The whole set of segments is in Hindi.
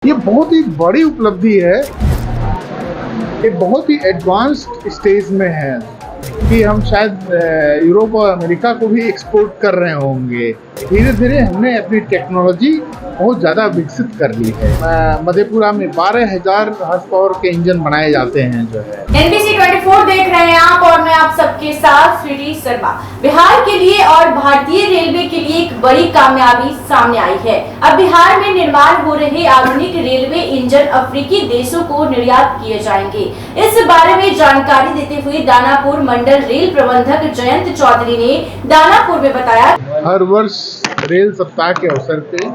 ये बहुत ही बड़ी उपलब्धि है। ये बहुत ही एडवांस्ड स्टेज में है कि हम शायद यूरोप और अमेरिका को भी एक्सपोर्ट कर रहे होंगे। धीरे धीरे हमने अपनी टेक्नोलॉजी बहुत ज़्यादा विकसित कर ली है। मधेपुरा में 12,000 हॉर्स पावर के इंजन बनाए जाते हैं जो है। NBC 24 देख रहे हैं आप और मैं आप सबके साथ स्वीटी शर्मा। बिहार के लिए और भारतीय रेलवे के लिए एक बड़ी कामयाबी सामने आई है। अब बिहार में निर्माण हो रहे आधुनिक रेलवे इंजन अफ्रीकी देशों को निर्यात किए जाएंगे। इस बारे में जानकारी देते हुए दानापुर मंडल रेल प्रबंधक जयंत चौधरी ने दानापुर में बताया, हर वर्ष रेल सप्ताह के अवसर पे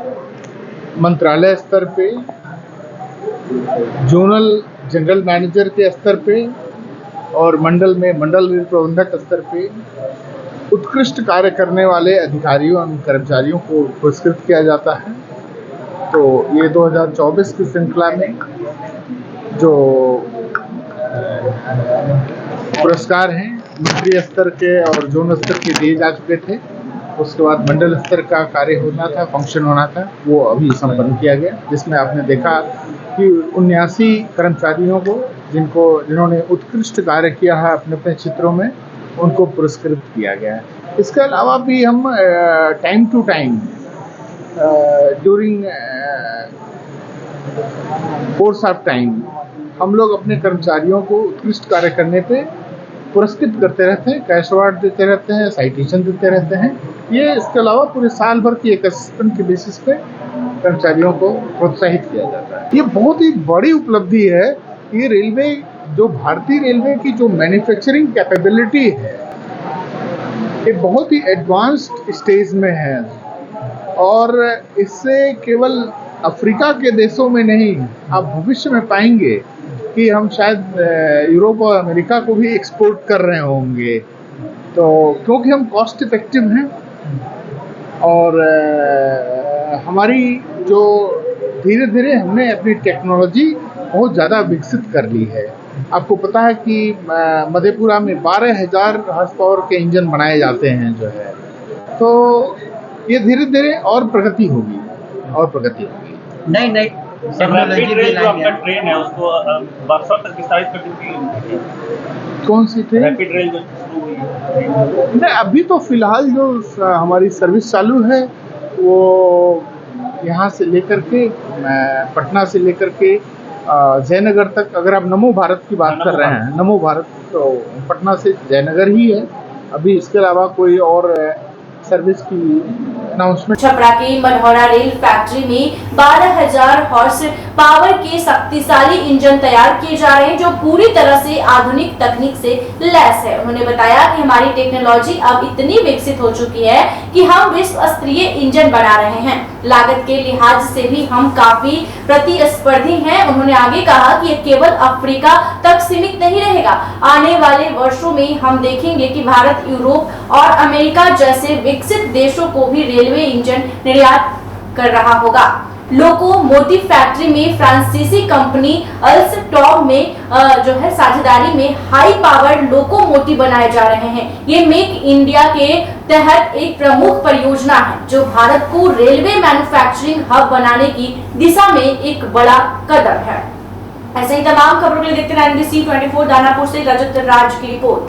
मंत्रालय स्तर पे, जोनल जनरल मैनेजर के स्तर पे और मंडल में मंडल रेल प्रबंधक स्तर पे उत्कृष्ट कार्य करने वाले अधिकारियों एवं कर्मचारियों को पुरस्कृत किया जाता है। तो ये 2024 की श्रृंखला में जो पुरस्कार हैं मंत्री स्तर के और जोन स्तर के दिए जा चुके थे। उसके बाद मंडल स्तर का कार्य होना था, फंक्शन होना था, वो अभी संपन्न किया गया, जिसमें आपने देखा कि 79 कर्मचारियों को जिन्होंने उत्कृष्ट कार्य किया है अपने अपने क्षेत्रों में, उनको पुरस्कृत किया गया है। इसके अलावा भी हम time to time during course of time हम लोग अपने कर्मचारियों को उत्कृष्ट कार्य करने पे पुरस्कृत करते रहते हैं, कैश अवार्ड देते रहते हैं, साइटेशन देते रहते हैं। ये इसके अलावा पूरे साल भर की एक असिस्टेंट के बेसिस पे कर्मचारियों को प्रोत्साहित किया जाता है। ये बहुत ही बड़ी उपलब्धि है। ये रेलवे जो भारतीय रेलवे की जो मैन्युफैक्चरिंग कैपेबिलिटी है, ये बहुत ही एडवांस्ड स्टेज में है और इससे केवल अफ्रीका के देशों में नहीं, आप भविष्य में पाएंगे कि हम शायद यूरोप और अमेरिका को भी एक्सपोर्ट कर रहे होंगे। तो क्योंकि हम कॉस्ट इफेक्टिव हैं और हमारी जो धीरे धीरे हमने अपनी टेक्नोलॉजी बहुत ज़्यादा विकसित कर ली है। आपको पता है कि मधेपुरा में 12,000 हॉर्स पावर के इंजन बनाए जाते हैं जो है। तो ये धीरे धीरे और प्रगति होगी। नहीं रैपिड रेल जो आपका ट्रेन है उसको वर्कशॉप तक विस्तारित कर दी। कौन सी ट्रेन? रैपिड रेल जो शुरू हुई है। नहीं, अभी तो फिलहाल जो हमारी सर्विस चालू है वो यहाँ से लेकर के पटना से लेकर के जयनगर तक। अगर आप नमो भारत की बात कर रहे हैं, नमो भारत, तो पटना से जयनगर ही है अभी। इसके अलावा कोई और सर्विस की अनाउंसमेंट। छपरा की मनहौरा रेल फैक्ट्री में 12,000 हॉर्स पावर के शक्तिशाली इंजन तैयार किए जा रहे हैं जो पूरी तरह से आधुनिक तकनीक से लैस है। उन्होंने बताया कि हमारी टेक्नोलॉजी अब इतनी विकसित हो चुकी है कि हम विश्व स्तरीय इंजन बना रहे हैं। लागत के लिहाज से भी हम काफी प्रतिस्पर्धी हैं। उन्होंने आगे कहा कि ये केवल अफ्रीका तक सीमित नहीं रहेगा। आने वाले वर्षों में हम देखेंगे कि भारत, यूरोप और अमेरिका जैसे विकसित देशों को भी रेलवे इंजन निर्यात कर रहा होगा। लोकोमोटिव फैक्ट्री में फ्रांसीसी कंपनी अल्स्टॉम में जो है साझेदारी में हाई पावर लोकोमोटिव बनाए जा रहे हैं। ये मेक इंडिया के तहत एक प्रमुख परियोजना है जो भारत को रेलवे मैन्युफैक्चरिंग हब बनाने की दिशा में एक बड़ा कदम है। ऐसे ही तमाम खबरों के लिए देखते रहें NBC 24 दानापुर से रजत राज की रिपोर्ट।